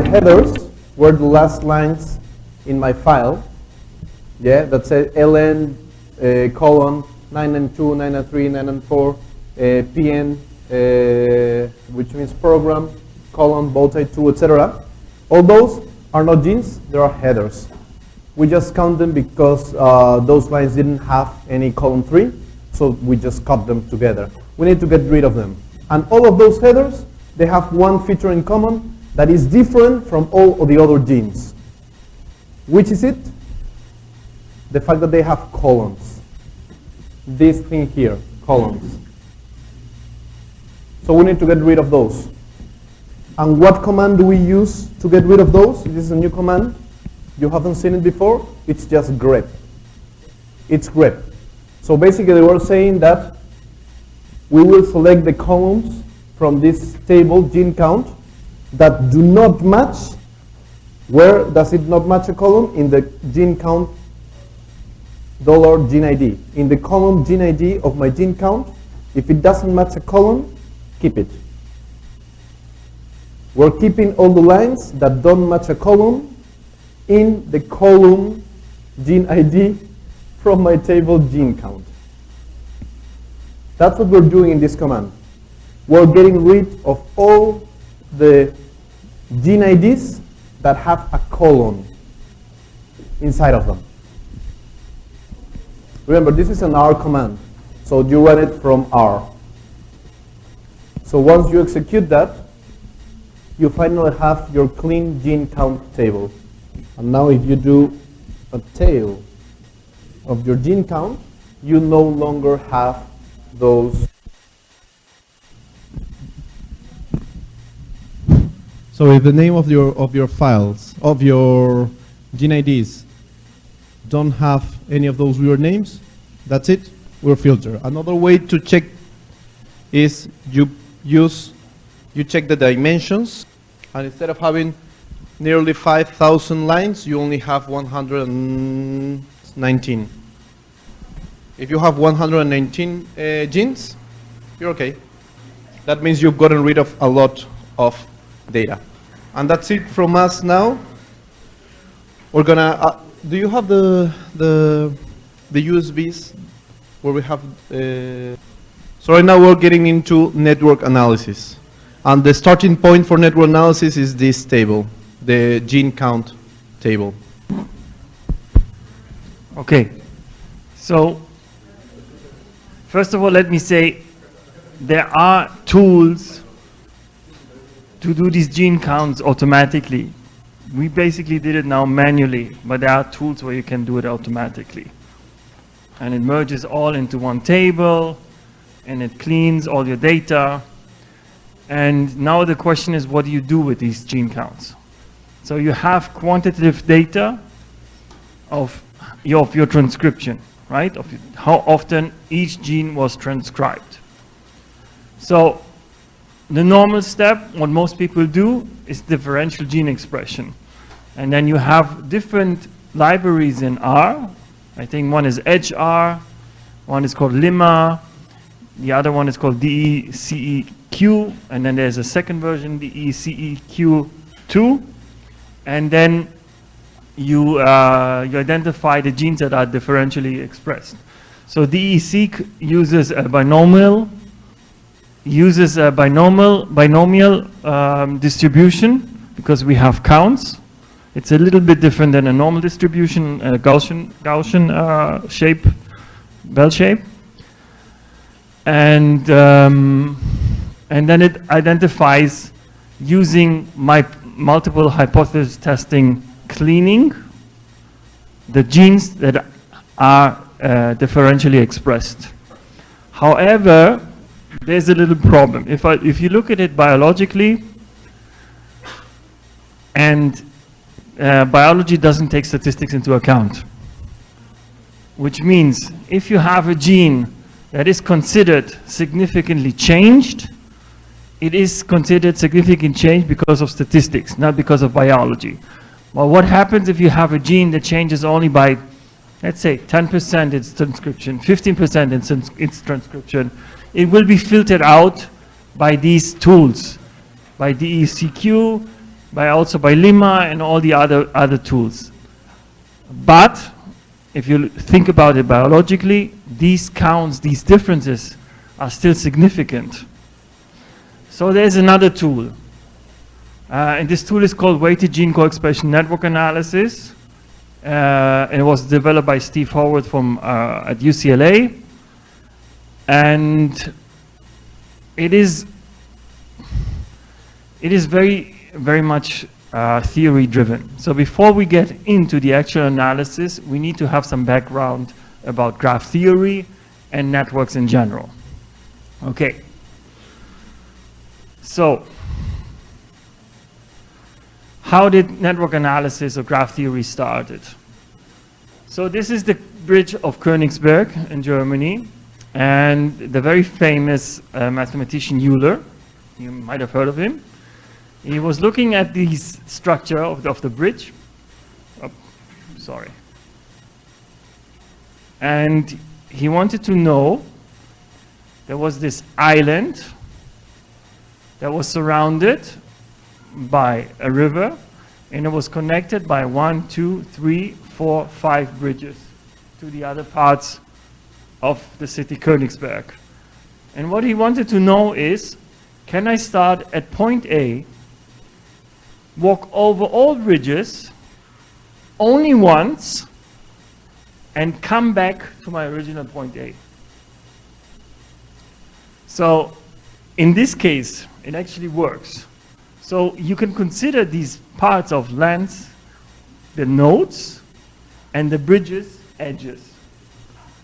the headers were the last lines in my file. Yeah, that said ln colon 992, 993, 994, pn, which means program, colon, bowtie 2, etc. All those are not genes, they are headers. We just count them because those lines didn't have any column 3, so we just cut them together. We need to get rid of them. And all of those headers, they have one feature in common that is different from all of the other genes. Which is it? The fact that they have columns. This thing here, columns. So we need to get rid of those. And what command do we use to get rid of those? This is a new command. You haven't seen it before. It's just grep. It's grep. So basically we're saying that we will select the columns from this table, gene count, that do not match. Where does it not match a column? In the gene count $gene ID. In the column gene ID of my gene count, if it doesn't match a column, keep it. We're keeping all the lines that don't match a column in the column gene ID from my table gene count. That's what we're doing in this command. We're getting rid of all the gene IDs that have a colon inside of them. Remember, this is an R command, so you run it from R. So once you execute that, you finally have your clean gene count table. And now if you do a tail of your gene count, you no longer have those. So if the name of your files, of your gene IDs, don't have any of those weird names, that's it, we're filtered. Another way to check is you check the dimensions, and instead of having nearly 5,000 lines, you only have 119. If you have 119 genes, you're okay. That means you've gotten rid of a lot of data. And that's it from us now. We're gonna, do you have the USBs where we have, so right now we're getting into network analysis. And the starting point for network analysis is this table, the gene count table. Okay, so first of all, let me say there are tools to do these gene counts automatically. We basically did it now manually, but there are tools where you can do it automatically. And it merges all into one table, and it cleans all your data. And now the question is, what do you do with these gene counts? So you have quantitative data of your transcription, right? Of how often each gene was transcribed. So the normal step, what most people do, is differential gene expression. And then you have different libraries in R. I think one is EdgeR, one is called Limma, the other one is called DECEQ, and then there's a second version, DECEQ2. And then you identify the genes that are differentially expressed. So DECEQ uses a binomial distribution because we have counts. It's a little bit different than a normal distribution, Gaussian shape, bell shape. And then it identifies using my multiple hypothesis testing cleaning the genes that are differentially expressed. However, there's a little problem. If you look at it biologically, and biology doesn't take statistics into account, which means if you have a gene that is considered significantly changed, it is considered significant change because of statistics, not because of biology. Well, what happens if you have a gene that changes only by, let's say, 10% its transcription, 15% its transcription? It will be filtered out by these tools, by DECQ also by Lemma and all the other tools. But if you think about it biologically, these counts, these differences are still significant. So there's another tool. And this tool is called Weighted Gene Co-Expression Network Analysis. And it was developed by Steve Howard from at UCLA. And it is very, very much theory driven. So before we get into the actual analysis, we need to have some background about graph theory and networks in general. Okay. So, how did network analysis or graph theory started? So this is the bridge of Königsberg in Germany, and the very famous mathematician Euler, you might have heard of him. He was looking at the structure of the bridge. Oh, sorry. And he wanted to know, there was this island that was surrounded by a river, and it was connected by 1, 2, 3, 4, 5 bridges to the other parts of the city Königsberg. And what he wanted to know is, can I start at point A, walk over all bridges only once, and come back to my original point A? So in this case, it actually works. So you can consider these parts of length, the nodes, and the bridges, edges.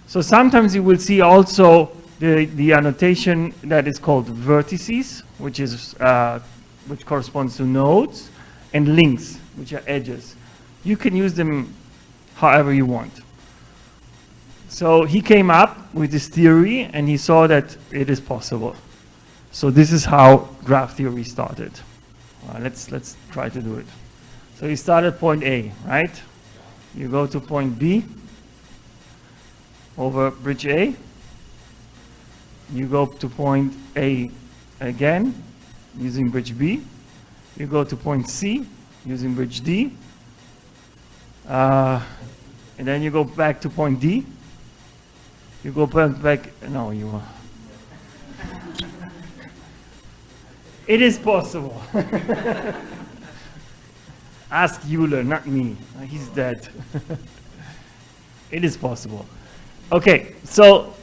So sometimes you will see also the annotation that is called vertices, which corresponds to nodes, and links, which are edges. You can use them however you want. So he came up with this theory, and he saw that it is possible. So this is how graph theory started. Let's try to do it. So you start at point A, right? You go to point B, over bridge A. You go to point A again, using bridge B. You go to point C, using bridge D. And then you go back to point D. You go back, no, you are. It is possible. Ask Euler, not me. He's dead. It is possible. Okay, so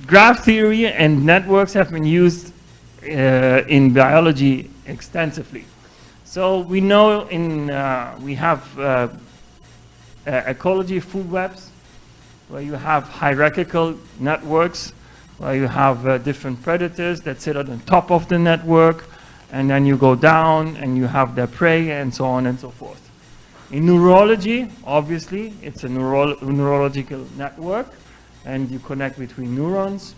graph theory and networks have been used in biology extensively. So we know we have ecology food webs, where you have hierarchical networks, where you have different predators that sit on the top of the network, and then you go down and you have their prey, and so on and so forth. In neurology, obviously, it's a neurological network, and you connect between neurons.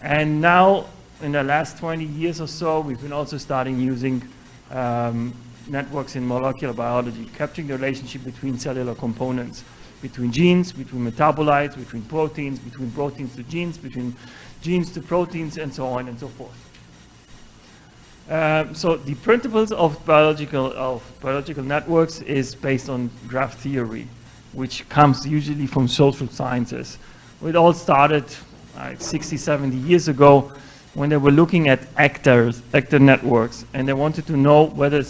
And now, in the last 20 years or so, we've been also starting using networks in molecular biology, capturing the relationship between cellular components, between genes, between metabolites, between proteins to genes, between genes to proteins, and so on and so forth. So the principles of biological networks is based on graph theory, which comes usually from social sciences. It all started 60, 70 years ago, when they were looking at actor networks, and they wanted to know whether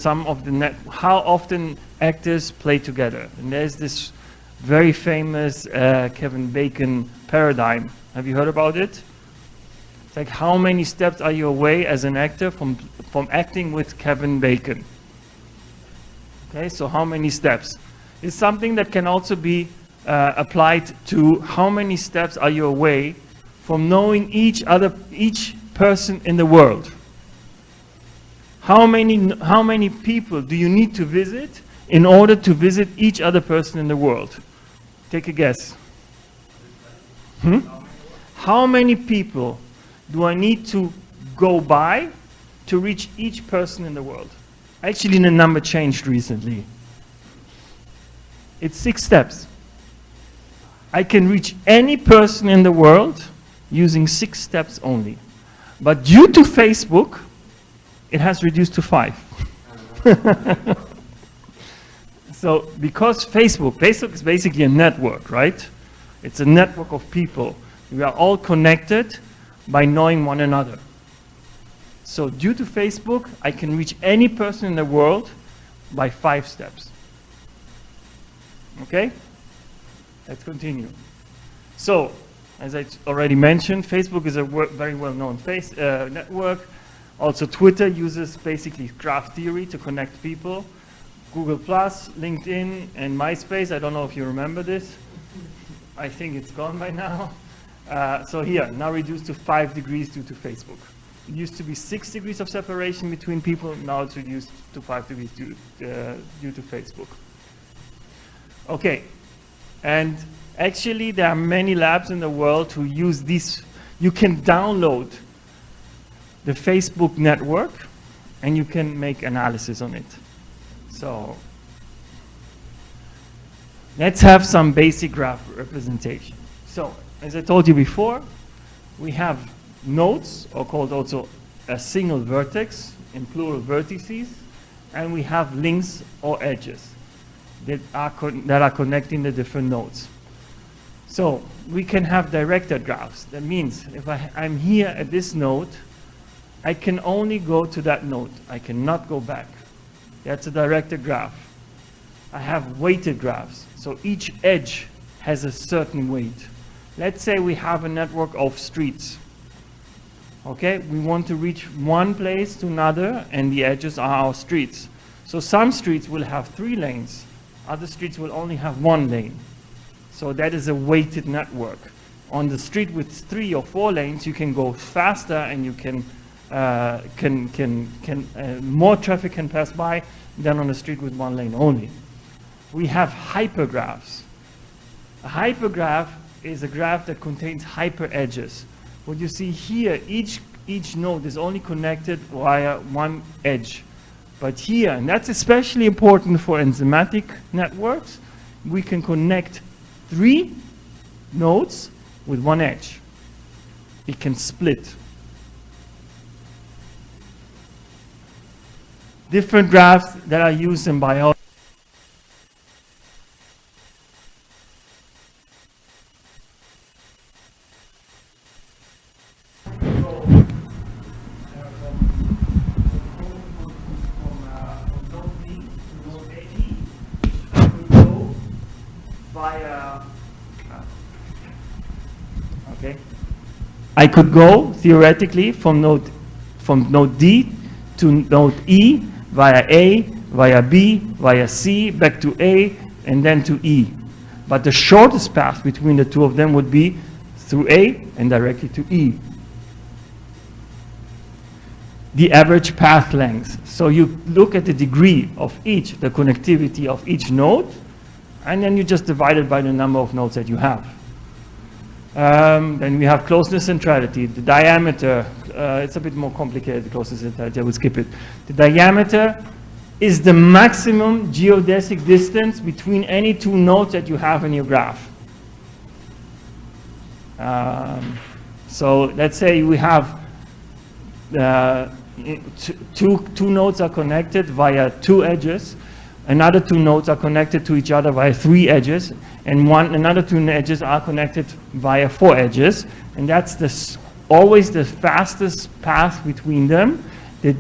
how often actors play together. And there's this very famous Kevin Bacon paradigm. Have you heard about it? It's like, how many steps are you away as an actor from acting with Kevin Bacon? Okay, so how many steps? It's something that can also be applied to how many steps are you away from knowing each person in the world. How many people do you need to visit in order to visit each other person in the world? Take a guess. How many people do I need to go by to reach each person in the world? Actually, the number changed recently. It's 6 steps. I can reach any person in the world using 6 steps only. But due to Facebook, it has reduced to 5. So because Facebook is basically a network, right? It's a network of people. We are all connected by knowing one another. So due to Facebook, I can reach any person in the world by 5 steps. Okay? Let's continue. So, as I already mentioned, Facebook is a very well-known network. Also, Twitter uses basically graph theory to connect people. Google+, LinkedIn, and MySpace, I don't know if you remember this. I think it's gone by now. So here, now reduced to 5 degrees due to Facebook. It used to be 6 degrees of separation between people, now it's reduced to 5 degrees due to Facebook. Okay, and actually there are many labs in the world who use this. You can download the Facebook network and you can make analysis on it. So let's have some basic graph representation. So as I told you before, we have nodes, or called also a single vertex in plural vertices, and we have links or edges that are connecting the different nodes. So we can have directed graphs. That means if I'm here at this node, I can only go to that node. I cannot go back. That's a directed graph. I have weighted graphs. So each edge has a certain weight. Let's say we have a network of streets. Okay, we want to reach one place to another, and the edges are our streets. So some streets will have 3 lanes. Other streets will only have 1 lane. So that is a weighted network. On the street with 3 or 4 lanes, you can go faster, and you can more traffic can pass by than on a street with 1 lane only. We have hypergraphs. A hypergraph is a graph that contains hyper edges. What you see here, each node is only connected via 1 edge. But here, and that's especially important for enzymatic networks, we can connect 3 nodes with 1 edge. It can split. Different graphs that are used in biology. I could go theoretically from node D to node E via A, via B, via C, back to A, and then to E. But the shortest path between the two of them would be through A and directly to E. The average path length. So you look at the degree of each, the connectivity of each node, and then you just divide it by the number of nodes that you have. Then we have closeness centrality, the diameter. It's a bit more complicated, the closeness centrality, I will skip it. The diameter is the maximum geodesic distance between any 2 nodes that you have in your graph. So let's say we have two nodes are connected via 2 edges. Another 2 nodes are connected to each other via 3 edges, and another 2 edges are connected via 4 edges, and that's always the fastest path between them. The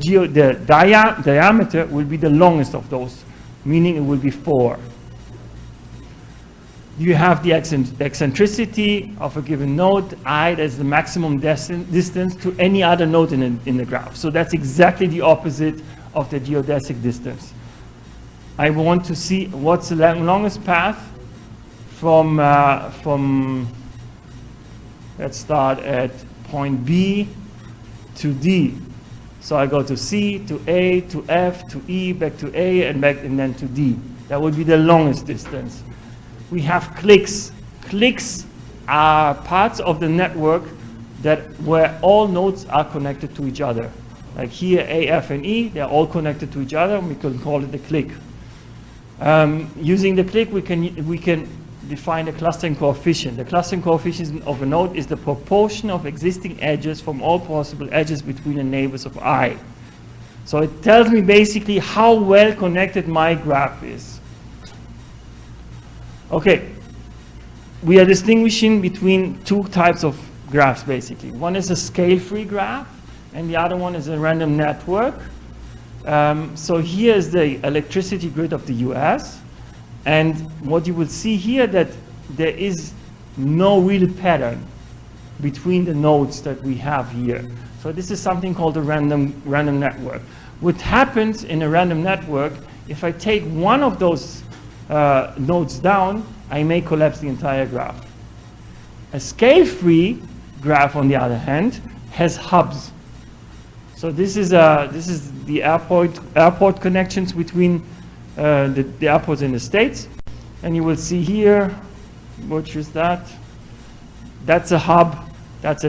diameter will be the longest of those, meaning it will be 4. You have the eccentricity of a given node, I, that's the maximum distance to any other node in the graph. So that's exactly the opposite of the geodesic distance. I want to see what's the longest path from let's start at point B to D. So I go to C, to A, to F, to E, back to A, and then to D. That would be the longest distance. We have clicks. Clicks are parts of the network where all nodes are connected to each other. Like here, A, F, and E, they're all connected to each other, and we can call it a click. Using the click, we can define the clustering coefficient. The clustering coefficient of a node is the proportion of existing edges from all possible edges between the neighbors of I. So it tells me basically how well connected my graph is. Okay, we are distinguishing between two types of graphs basically. One is a scale-free graph, and the other one is a random network. So here is the electricity grid of the US, and what you will see here that there is no real pattern between the nodes that we have here. So this is something called a random network. What happens in a random network, if I take one of those nodes down, I may collapse the entire graph. A scale-free graph, on the other hand, has hubs. So this is the airport connections between the airports in the States, and you will see here, which is that? That's a hub. That's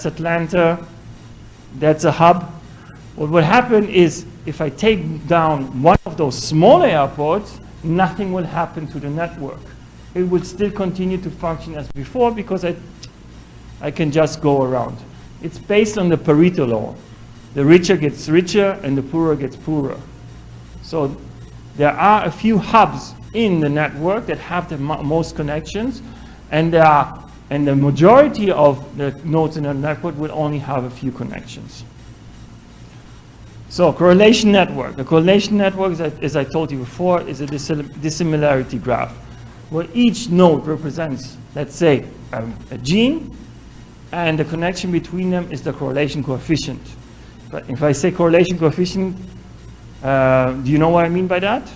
Atlanta. That's a hub. What will happen is, if I take down one of those smaller airports, nothing will happen to the network. It will still continue to function as before because I can just go around. It's based on the Pareto law. The richer gets richer and the poorer gets poorer. So there are a few hubs in the network that have the most connections, and the majority of the nodes in the network will only have a few connections. So correlation network. The correlation network, as I told you before, is a dissimilarity graph, where each node represents, let's say, a gene, and the connection between them is the correlation coefficient. But if I say correlation coefficient, do you know what I mean by that?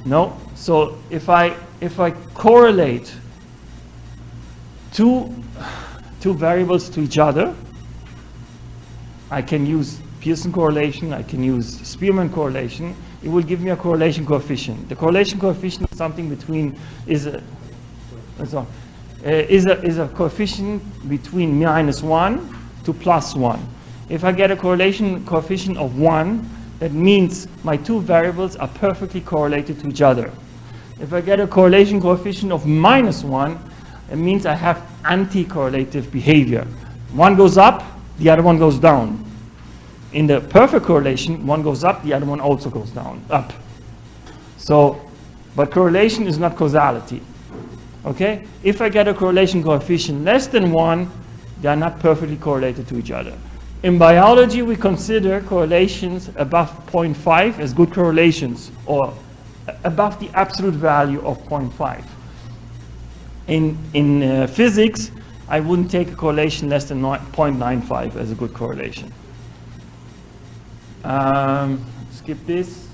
No? So if I correlate two variables to each other, I can use Pearson correlation, I can use Spearman correlation. It will give me a correlation coefficient. The correlation coefficient is something between is a coefficient between -1 to +1. If I get a correlation coefficient of 1, that means my two variables are perfectly correlated to each other. If I get a correlation coefficient of -1, it means I have anti-correlative behavior. One goes up, the other one goes down. In the perfect correlation, one goes up, the other one also goes down, up. So, but correlation is not causality. Okay? If I get a correlation coefficient less than 1, they are not perfectly correlated to each other. In biology, we consider correlations above 0.5 as good correlations, or above the absolute value of 0.5. In physics, I wouldn't take a correlation less than 0.95 as a good correlation. Skip this.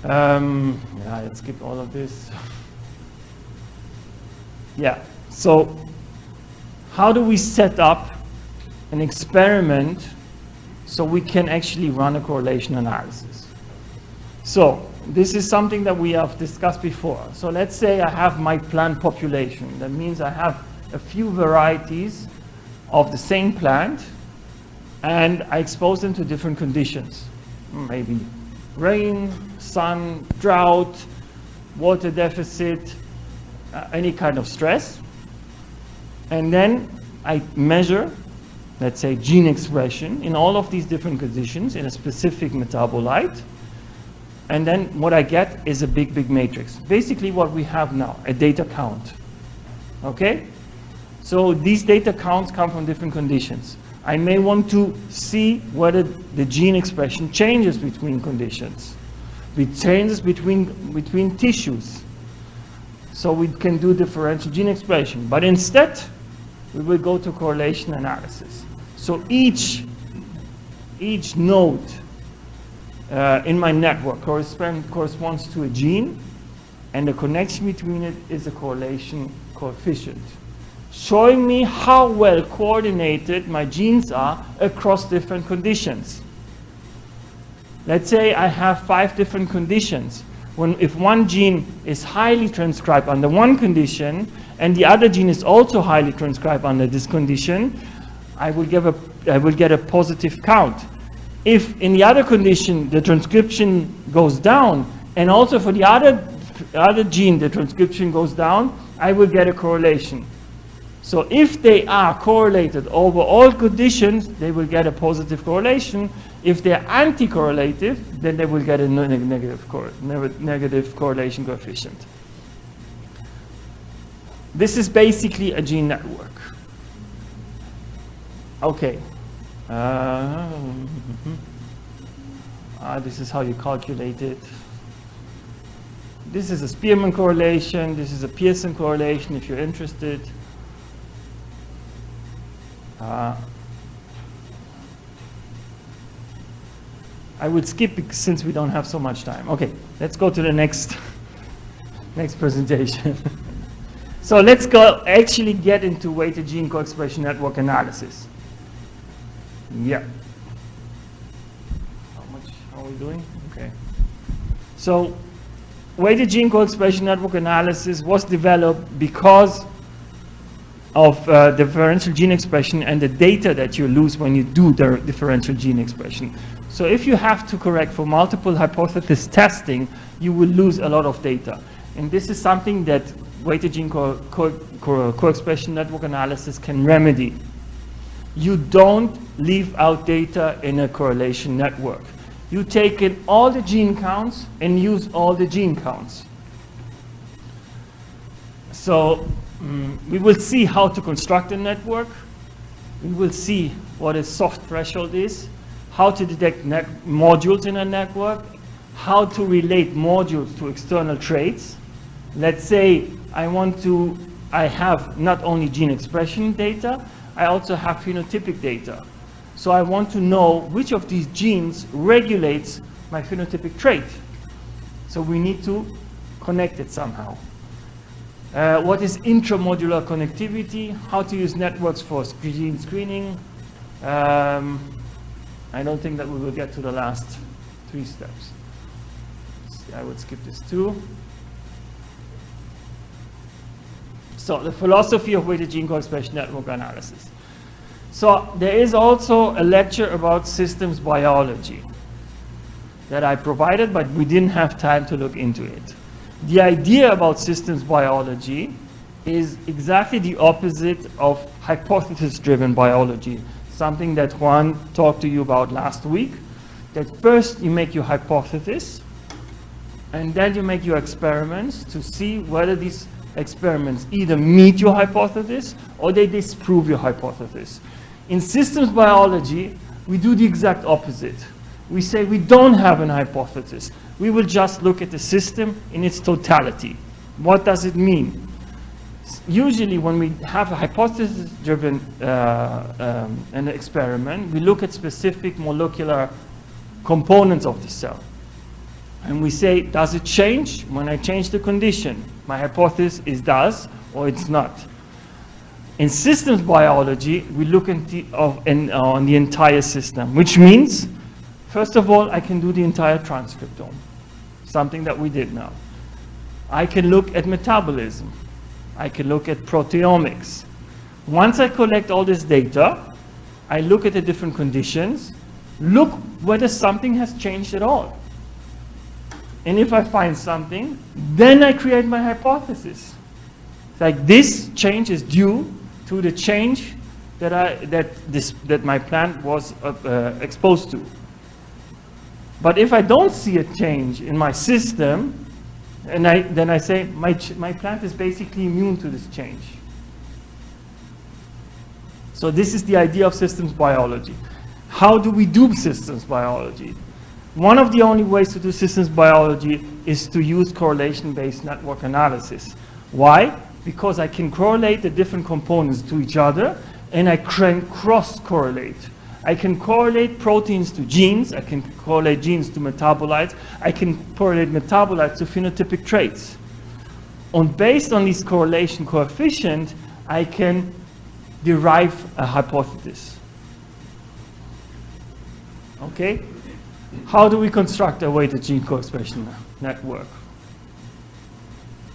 Yeah, let's skip all of this. Yeah, so how do we set up an experiment so we can actually run a correlation analysis? So this is something that we have discussed before. So let's say I have my plant population. That means I have a few varieties of the same plant, and I expose them to different conditions. Maybe rain, sun, drought, water deficit, any kind of stress. And then I measure, let's say, gene expression in all of these different conditions in a specific metabolite. And then what I get is a big, big matrix. Basically what we have now, a data count. Okay? So these data counts come from different conditions. I may want to see whether the gene expression changes between conditions. It changes between tissues. So we can do differential gene expression. But instead, we will go to correlation analysis. So each node in my network corresponds to a gene, and the connection between it is a correlation coefficient, showing me how well coordinated my genes are across different conditions. Let's say I have 5 different conditions. If one gene is highly transcribed under one condition, and the other gene is also highly transcribed under this condition, I will get a positive count. If in the other condition the transcription goes down, and also for the other gene the transcription goes down, I will get a correlation. So if they are correlated over all conditions, they will get a positive correlation. If they're anti-correlative, then they will get a negative correlation coefficient. This is basically a gene network. Okay. This is how you calculate it. This is a Spearman correlation. This is a Pearson correlation if you're interested. I would skip it since we don't have so much time. Okay, let's go to the next presentation. So let's actually get into weighted gene co-expression network analysis. Yeah. How are we doing? Okay. So weighted gene co-expression network analysis was developed because of differential gene expression and the data that you lose when you do the differential gene expression. So if you have to correct for multiple hypothesis testing, you will lose a lot of data. And this is something that weighted gene co-expression network analysis can remedy. You don't leave out data in a correlation network. You take in all the gene counts and use all the gene counts. So we will see how to construct a network. We will see what a soft threshold is, how to detect modules in a network, how to relate modules to external traits. Let's say I have not only gene expression data, I also have phenotypic data. So I want to know which of these genes regulates my phenotypic trait. So we need to connect it somehow. What is intramodular connectivity? How to use networks for gene screening? I don't think that we will get to the last 3 steps. I would skip this too. So the philosophy of weighted gene co-expression network analysis. So there is also a lecture about systems biology that I provided, but we didn't have time to look into it. The idea about systems biology is exactly the opposite of hypothesis-driven biology, something that Juan talked to you about last week, that first you make your hypothesis, and then you make your experiments to see whether these experiments either meet your hypothesis or they disprove your hypothesis. In systems biology, we do the exact opposite. We say we don't have an hypothesis. We will just look at the system in its totality. What does it mean? Usually when we have a hypothesis-driven an experiment, we look at specific molecular components of the cell. And we say, does it change when I change the condition? My hypothesis is does or it's not. In systems biology, we look on the entire system, which means, first of all, I can do the entire transcriptome, something that we did now. I can look at metabolism. I can look at proteomics. Once I collect all this data, I look at the different conditions, look whether something has changed at all. And if I find something, then I create my hypothesis. It's like this change is due to the change that my plant was exposed to. But if I don't see a change in my system, and then I say my plant is basically immune to this change. So this is the idea of systems biology. How do we do systems biology? One of the only ways to do systems biology is to use correlation-based network analysis. Why? Because I can correlate the different components to each other, and I can cross-correlate. I can correlate proteins to genes, I can correlate genes to metabolites, I can correlate metabolites to phenotypic traits. And based on this correlation coefficient, I can derive a hypothesis. Okay? How do we construct a weighted gene co-expression network?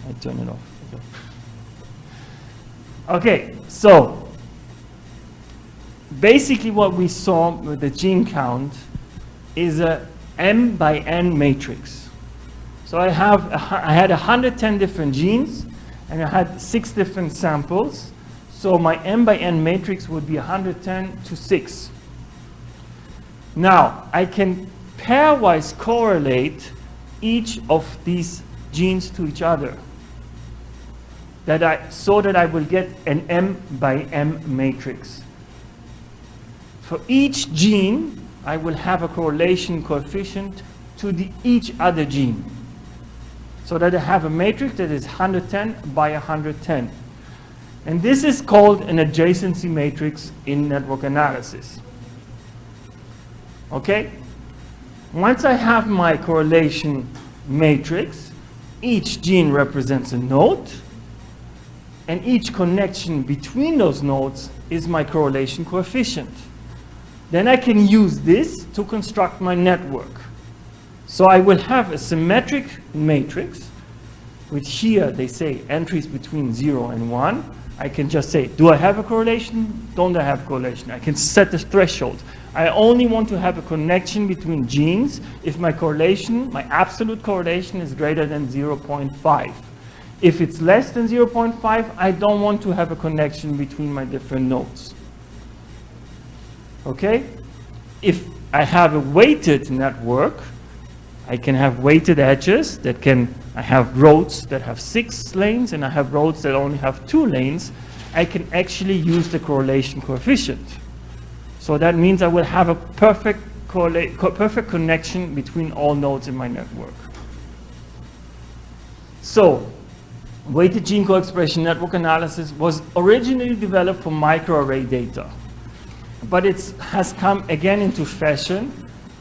I turn it off. Okay, so basically what we saw with the gene count is a M by N matrix. So I had 110 different genes and I had 6 different samples. So my m by n matrix would be 110 to 6. Now, I can pairwise correlate each of these genes to each other, so that I will get an m by m matrix. For each gene, I will have a correlation coefficient to each other gene, so that I have a matrix that is 110 by 110. And this is called an adjacency matrix in network analysis. Okay? Once I have my correlation matrix, each gene represents a node, and each connection between those nodes is my correlation coefficient. Then I can use this to construct my network. So I will have a symmetric matrix, which here they say entries between 0 and 1. I can just say, do I have a correlation? Don't I have a correlation? I can set the threshold. I only want to have a connection between genes if my correlation, my absolute correlation, is greater than 0.5. If it's less than 0.5, I don't want to have a connection between my different nodes. Okay? If I have a weighted network, I can have weighted edges that can, I have roads that have 6 lanes and I have roads that only have 2 lanes. I can actually use the correlation coefficient. So that means I will have a perfect connection between all nodes in my network. So, weighted gene co-expression network analysis was originally developed for microarray data, but it has come again into fashion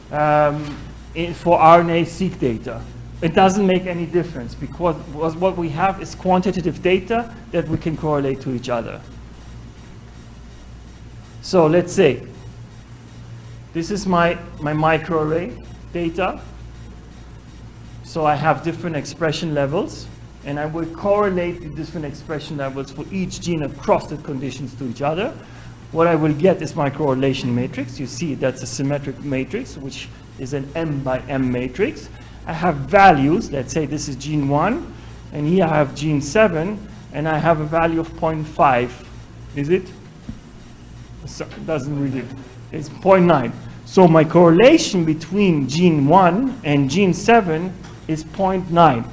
for RNA-seq data. It doesn't make any difference because what we have is quantitative data that we can correlate to each other. So let's say this is my microarray data. So I have different expression levels, and I will correlate the different expression levels for each gene across the conditions to each other. What I will get is my correlation matrix. You see that's a symmetric matrix, which is an m by m matrix. I have values. Let's say this is gene 1, and here I have gene 7, and I have a value of 0.5. Is it? So it doesn't really. It's 0.9. So my correlation between gene 1 and gene 7 is 0.9.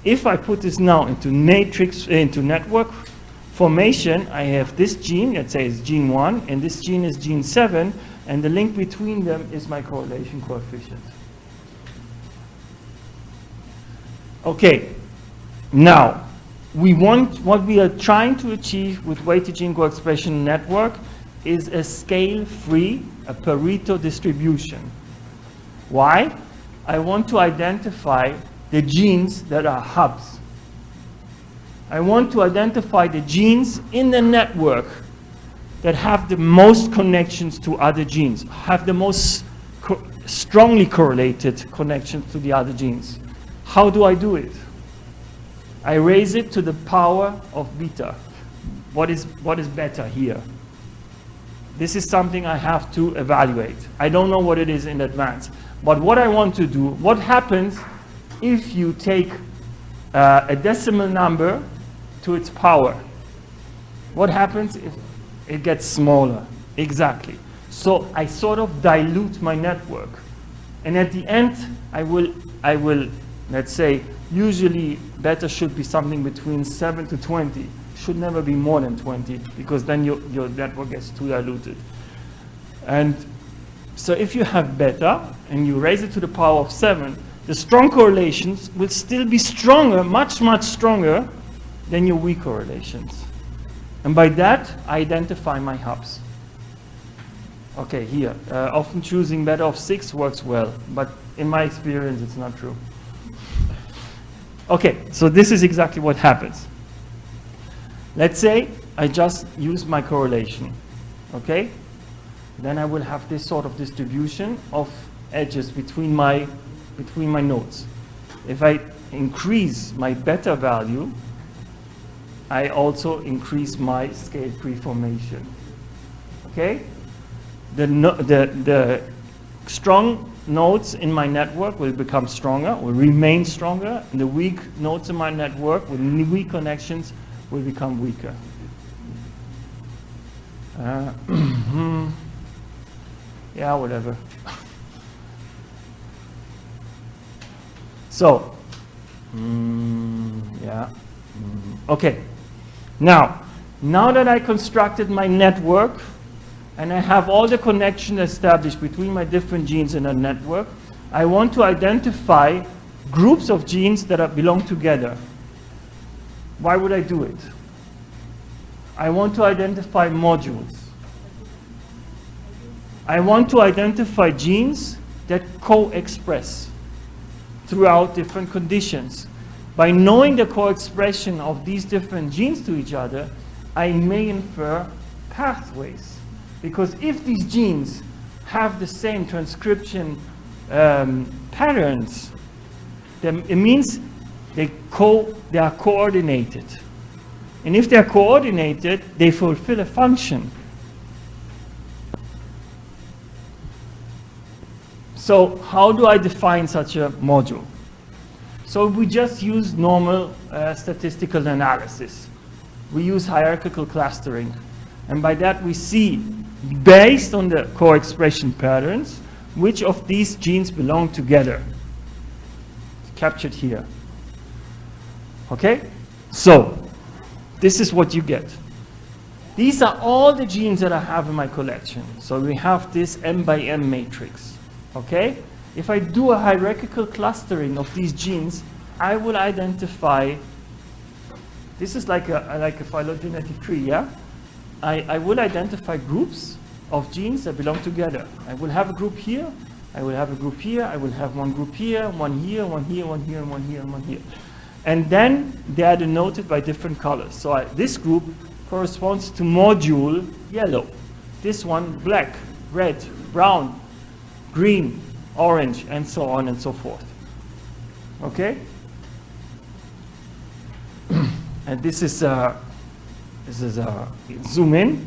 If I put this now into network formation, I have this gene, let's say it's gene 1, and this gene is gene 7, and the link between them is my correlation coefficient. Okay, now, what we are trying to achieve with weighted gene co-expression network is a scale-free, a Pareto distribution. Why? I want to identify the genes that are hubs. I want to identify the genes in the network that have the most connections to other genes, have the most strongly correlated connections to the other genes. How do I do it? I raise it to the power of beta. What is beta here? This is something I have to evaluate. I don't know what it is in advance. But what I want to do, what happens if you take a decimal number to its power? What happens if it gets smaller? Exactly. So I sort of dilute my network. And at the end, I will, let's say, usually beta should be something between 7 to 20. Should never be more than 20, because then your network gets too diluted. And so if you have beta and you raise it to the power of 7, the strong correlations will still be stronger, much, much stronger than your weak correlations. And by that, I identify my hubs. Okay, here, often choosing beta of 6 works well, but in my experience, it's not true. Okay, so this is exactly what happens. Let's say I just use my correlation, okay? Then I will have this sort of distribution of edges between my nodes. If I increase my beta value, I also increase my scale-free formation, okay? The strong nodes in my network will become stronger, will remain stronger, and the weak nodes in my network with weak connections will become weaker. Yeah, whatever. So, yeah. Okay. Now that I constructed my network and I have all the connections established between my different genes in a network, I want to identify groups of genes that belong together. Why would I do it? I want to identify modules. I want to identify genes that co-express throughout different conditions. By knowing the co-expression of these different genes to each other, I may infer pathways. Because if these genes have the same transcription patterns, then it means they are coordinated. And if they are coordinated, they fulfill a function. So how do I define such a module? So we just use normal statistical analysis. We use hierarchical clustering. And by that we see, based on the co-expression patterns, which of these genes belong together. It's captured here. Okay? So, this is what you get. These are all the genes that I have in my collection. So we have this M by M matrix. Okay? If I do a hierarchical clustering of these genes, I will identify, this is like a phylogenetic tree, yeah? I will identify groups of genes that belong together. I will have a group here, I will have a group here, I will have one group here, one here, one here, one here, and one here, and one here. And then they are denoted by different colors. So this group corresponds to module yellow. This one black, red, brown, green, orange, and so on and so forth. Okay? And this is zoom in.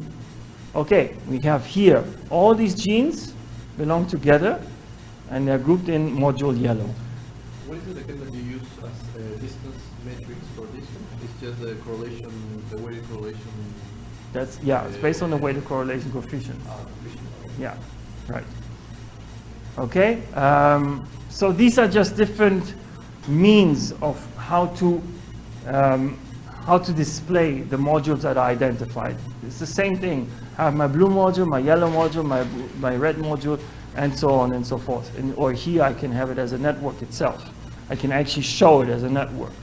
Okay, we have here all these genes belong together and they're grouped in module yellow. What is it again that you use as a distance matrix for this one? It's just the correlation, the weighted correlation. That's, yeah, it's based on the weighted correlation coefficient. Yeah, right. Okay, so these are just different means of how to display the modules that are identified. It's the same thing. I have my blue module, my yellow module, my red module, and so on and so forth. Or here I can have it as a network itself. I can actually show it as a network.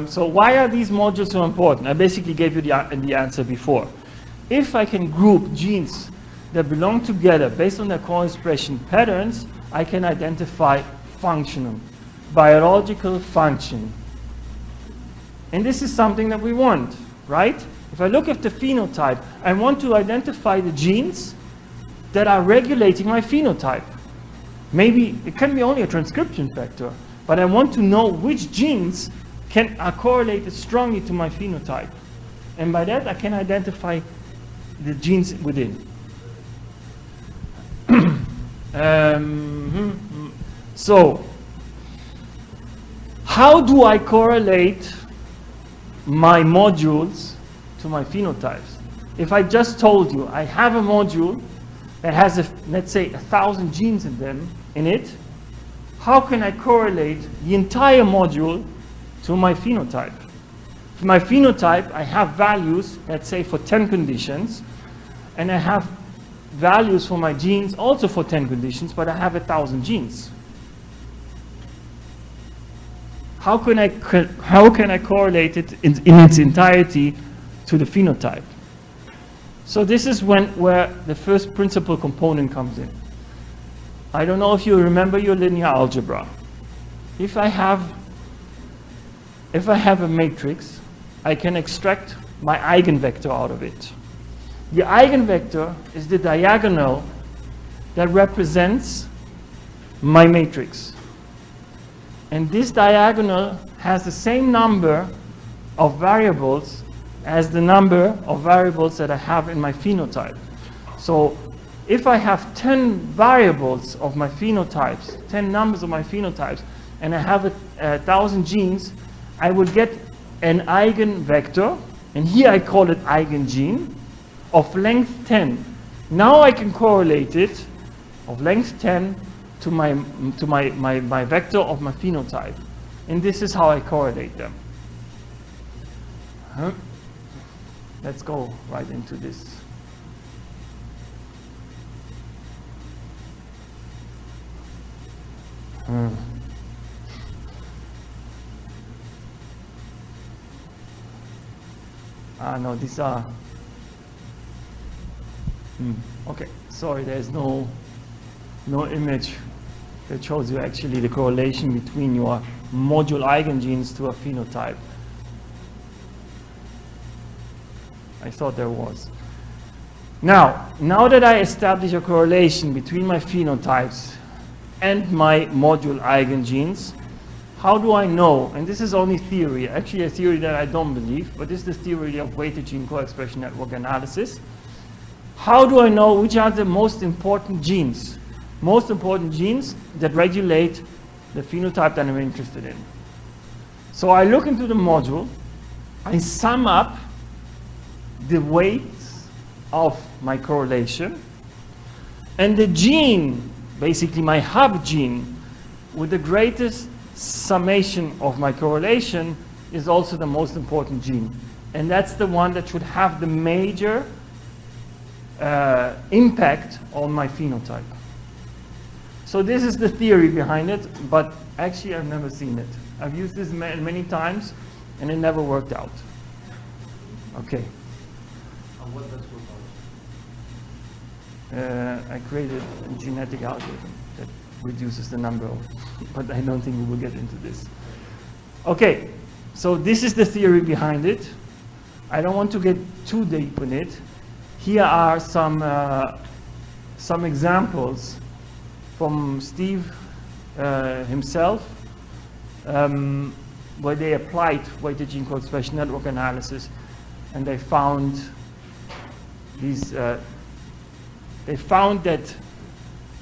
So why are these modules so important? I basically gave you the answer before. If I can group genes that belong together based on their co-expression patterns, I can identify functional, biological function. And this is something that we want, right? If I look at the phenotype, I want to identify the genes that are regulating my phenotype. Maybe it can be only a transcription factor, but I want to know which genes are correlated strongly to my phenotype. And by that, I can identify the genes within. So, how do I correlate my modules to my phenotypes? If I just told you I have a module that has, let's say, 1,000 genes in it, how can I correlate the entire module to my phenotype? For my phenotype, I have values, let's say, for 10 conditions, and I have values for my genes also for 10 conditions, but I have 1,000 genes. How can I correlate it in its entirety to the phenotype? So this is where the first principal component comes in. I don't know if you remember your linear algebra. If I have a matrix, I can extract my eigenvector out of it. The eigenvector is the diagonal that represents my matrix. And this diagonal has the same number of variables as the number of variables that I have in my phenotype. So if I have 10 variables of my phenotypes, 10 numbers of my phenotypes, and I have 1,000 genes, I would get an eigenvector And here I call it eigengene of length 10. Now I can correlate it of length 10 to my vector of my phenotype. And this is how I correlate them. Let's go right into this. No, these are... Okay, sorry, there's no image that shows you actually the correlation between your module eigengenes to a phenotype. I thought there was. Now that I establish a correlation between my phenotypes and my module eigengenes, how do I know? And this is only theory, actually a theory that I don't believe, but this is the theory of weighted gene co-expression network analysis. How do I know which are the most important genes? Most important genes that regulate the phenotype that I'm interested in. So I look into the module, I sum up the weights of my correlation, and the gene, basically my hub gene, with the greatest summation of my correlation is also the most important gene. And that's the one that should have the major impact on my phenotype. So this is the theory behind it, but actually I've never seen it. I've used this many times and it never worked out. Okay. And what does work out? I created a genetic algorithm that reduces the number of, but I don't think we will get into this. Okay, so this is the theory behind it. I don't want to get too deep in it. Here are some examples from Steve himself, where they applied weighted gene co-expression network analysis, and they found these. They found that,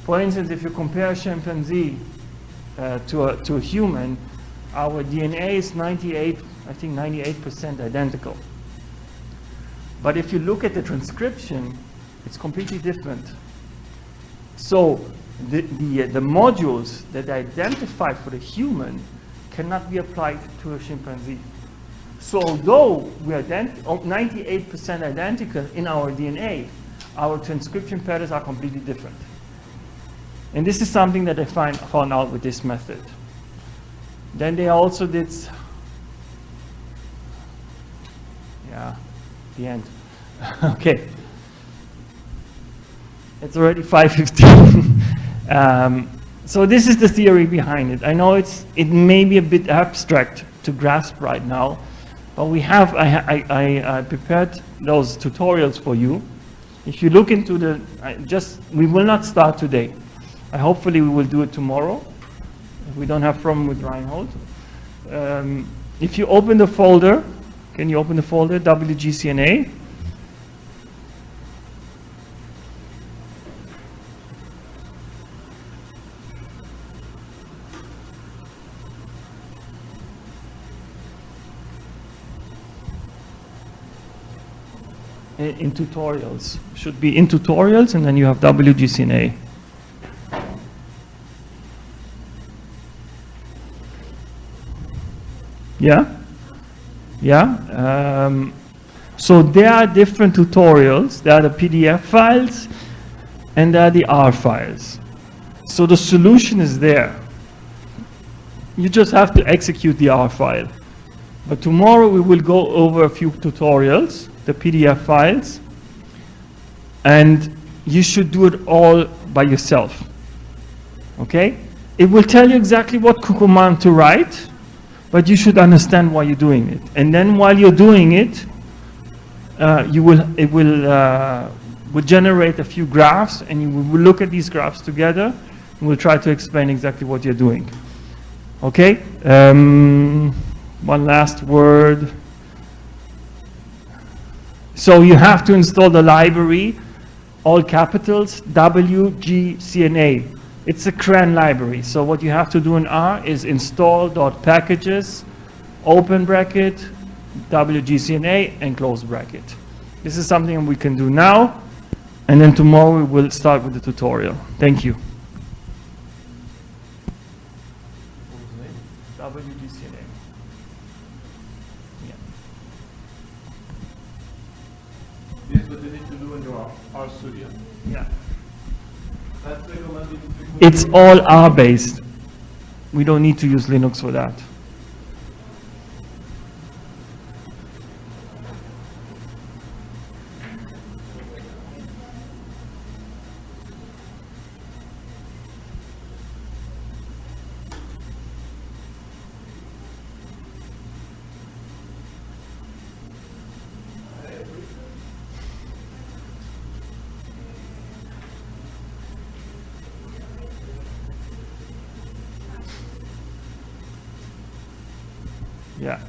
for instance, if you compare a chimpanzee to a human, our DNA is 98% identical. But if you look at the transcription, it's completely different. So the modules that are identified for the human cannot be applied to a chimpanzee. So although we are 98% identical in our DNA, our transcription patterns are completely different. And this is something that I found out with this method. Then they also did, the end. Okay. It's already 5:15. So this is the theory behind it. I know it may be a bit abstract to grasp right now, but we have, I prepared those tutorials for you. If you look into we will not start today. Hopefully we will do it tomorrow, if we don't have problem with Reinhold. If you open the folder, can you open the folder, WGCNA? In tutorials, should be in tutorials, and then you have WGCNA. Yeah? So there are different tutorials. There are the PDF files, and there are the R files. So the solution is there. You just have to execute the R file. But tomorrow we will go over a few tutorials, the PDF files, and you should do it all by yourself. Okay? It will tell you exactly what command to write, but you should understand why you're doing it. And then while you're doing it, it will generate a few graphs, and you will look at these graphs together, and we'll try to explain exactly what you're doing. Okay? One last word. So you have to install the library, all capitals, WGCNA. It's a CRAN library. So what you have to do in R is install.packages, open bracket, WGCNA and close bracket. This is something we can do now, and then tomorrow we will start with the tutorial. Thank you. WGCNA. Yeah. This is what you need to do in your RStudio. Yeah. That's recommended. It's all R-based. We don't need to use Linux for that. Yeah.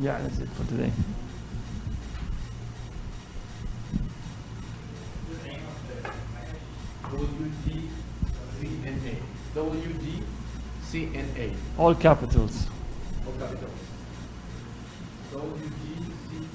Yeah, that's it for today. WGCNA. WGCNA. All capitals. All capitals. WGCNA.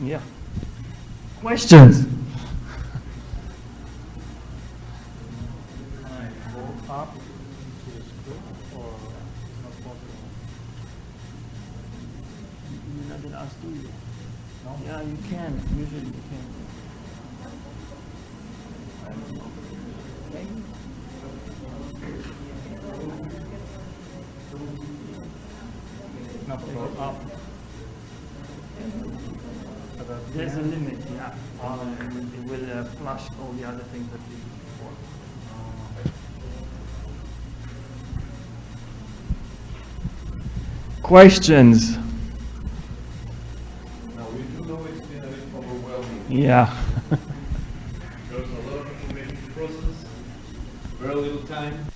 Yeah. Questions? Up to the script or not possible? You're not gonna ask, do you? No? Yeah, you can. Usually you can. Okay. Not to go up. There's a limit, yeah. It will flush all the other things that we did before. Questions? Now we do know it's been a bit overwhelming. Yeah. There's a lot of information to process, very little time.